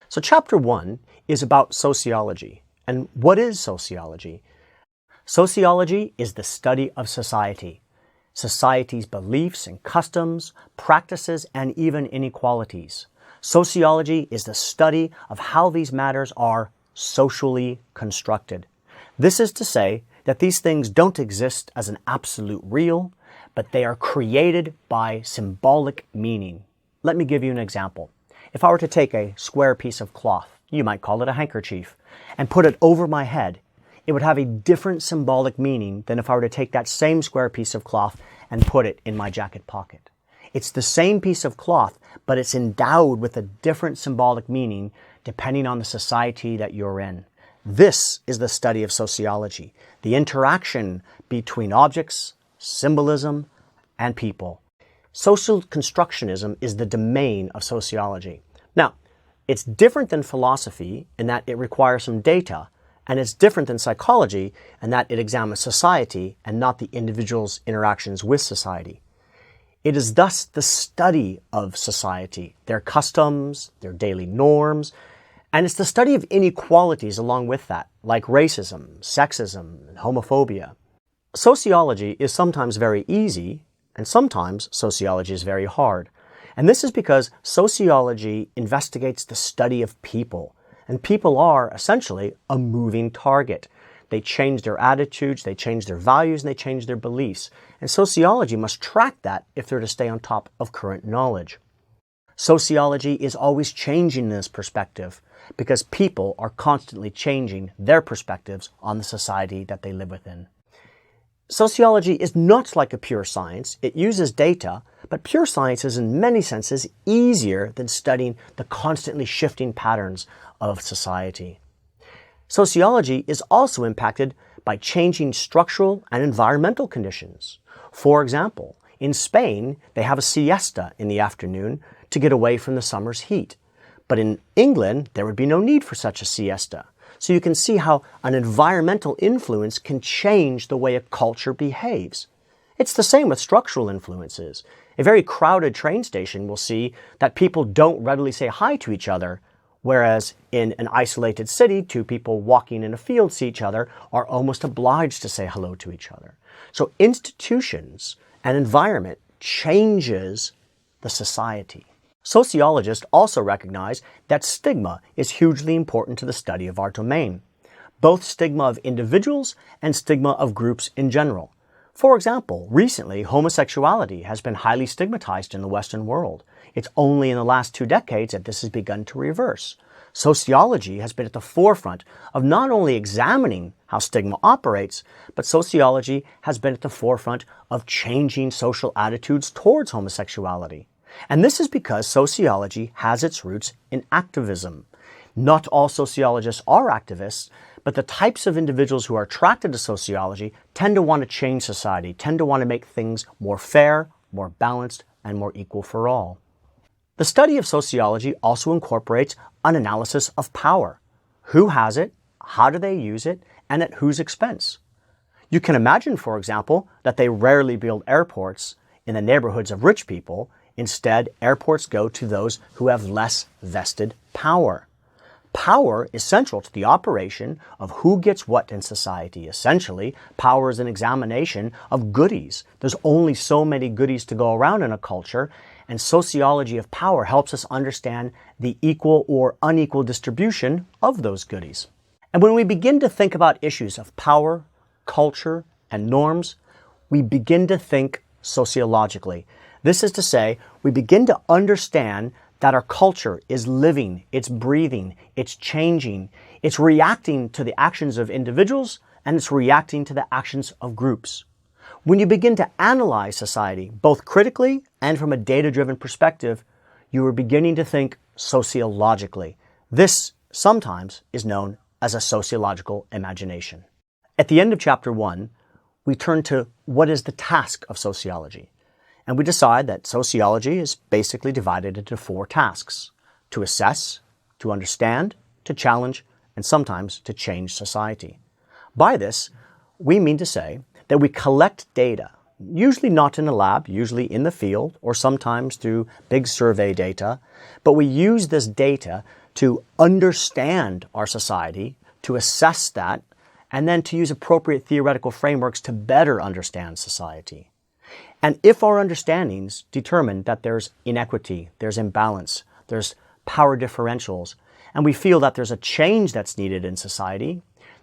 So chapter 1 is about sociology. And what is sociology? Sociology is the study of society, society's beliefs and customs, practices, and even inequalities. Sociology is the study of how these matters are socially constructed. This is to say that these things don't exist as an absolute real, but they are created by symbolic meaning. Let me give you an example. If I were to take a square piece of cloth, you might call it a handkerchief, and put it over my head, it would have a different symbolic meaning than if I were to take that same square piece of cloth and put it in my jacket pocket. It's the same piece of cloth, but it's endowed with a different symbolic meaning depending on the society that you're in. This is the study of sociology, the interaction between objects, symbolism, and people. Social constructionism is the domain of sociology. Now, it's different than philosophy in that it requires some data, and it's different than psychology in that it examines society and not the individual's interactions with society. It is thus the study of society, their customs, their daily norms, and it's the study of inequalities along with that, like racism, sexism, and homophobia. Sociology is sometimes very easy, and sometimes sociology is very hard. And this is because sociology investigates the study of people, and people are essentially a moving target. They change their attitudes, they change their values, and they change their beliefs. And sociology must track that if they're to stay on top of current knowledge. Sociology is always changing this perspective because people are constantly changing their perspectives on the society that they live within. Sociology is not like a pure science. It uses data, but pure science is in many senses easier than studying the constantly shifting patterns of society. Sociology is also impacted by changing structural and environmental conditions. For example, in Spain, they have a siesta in the afternoon to get away from the summer's heat. But in England, there would be no need for such a siesta. So you can see how an environmental influence can change the way a culture behaves. It's the same with structural influences. A very crowded train station will see that people don't readily say hi to each other, whereas in an isolated city, two people walking in a field see each other are almost obliged to say hello to each other. So institutions and environment changes the society. Sociologists also recognize that stigma is hugely important to the study of our domain, both stigma of individuals and stigma of groups in general. For example, recently, homosexuality has been highly stigmatized in the Western world. It's only in the last 2 decades that this has begun to reverse. Sociology has been at the forefront of not only examining how stigma operates, but sociology has been at the forefront of changing social attitudes towards homosexuality. And this is because sociology has its roots in activism. Not all sociologists are activists, but the types of individuals who are attracted to sociology tend to want to change society, tend to want to make things more fair, more balanced, and more equal for all. The study of sociology also incorporates an analysis of power. Who has it? How do they use it? And at whose expense? You can imagine, for example, that they rarely build airports in the neighborhoods of rich people. Instead, airports go to those who have less vested power. Power is central to the operation of who gets what in society. Essentially, power is an examination of goodies. There's only so many goodies to go around in a culture, and sociology of power helps us understand the equal or unequal distribution of those goodies. And when we begin to think about issues of power, culture, and norms, we begin to think sociologically. This is to say, we begin to understand that our culture is living, it's breathing, it's changing, it's reacting to the actions of individuals, and it's reacting to the actions of groups. When you begin to analyze society, both critically and from a data-driven perspective, you are beginning to think sociologically. This sometimes is known as a sociological imagination. At the end of chapter 1, we turn to what is the task of sociology. And we decide that sociology is basically divided into 4 tasks: to assess, to understand, to challenge, and sometimes to change society. By this, we mean to say that we collect data, usually not in a lab, usually in the field, or sometimes through big survey data, but we use this data to understand our society, to assess that, and then to use appropriate theoretical frameworks to better understand society. And if our understandings determine that there's inequity, there's imbalance, there's power differentials, and we feel that there's a change that's needed in society,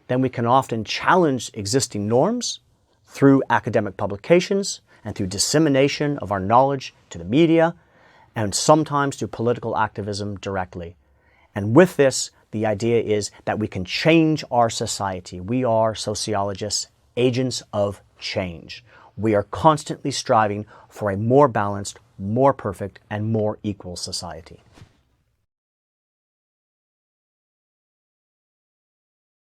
then we can often challenge existing norms through academic publications and through dissemination of our knowledge to the media, and sometimes through political activism directly. And with this, the idea is that we can change our society. We are sociologists, agents of change. We are constantly striving for a more balanced, more perfect, and more equal society.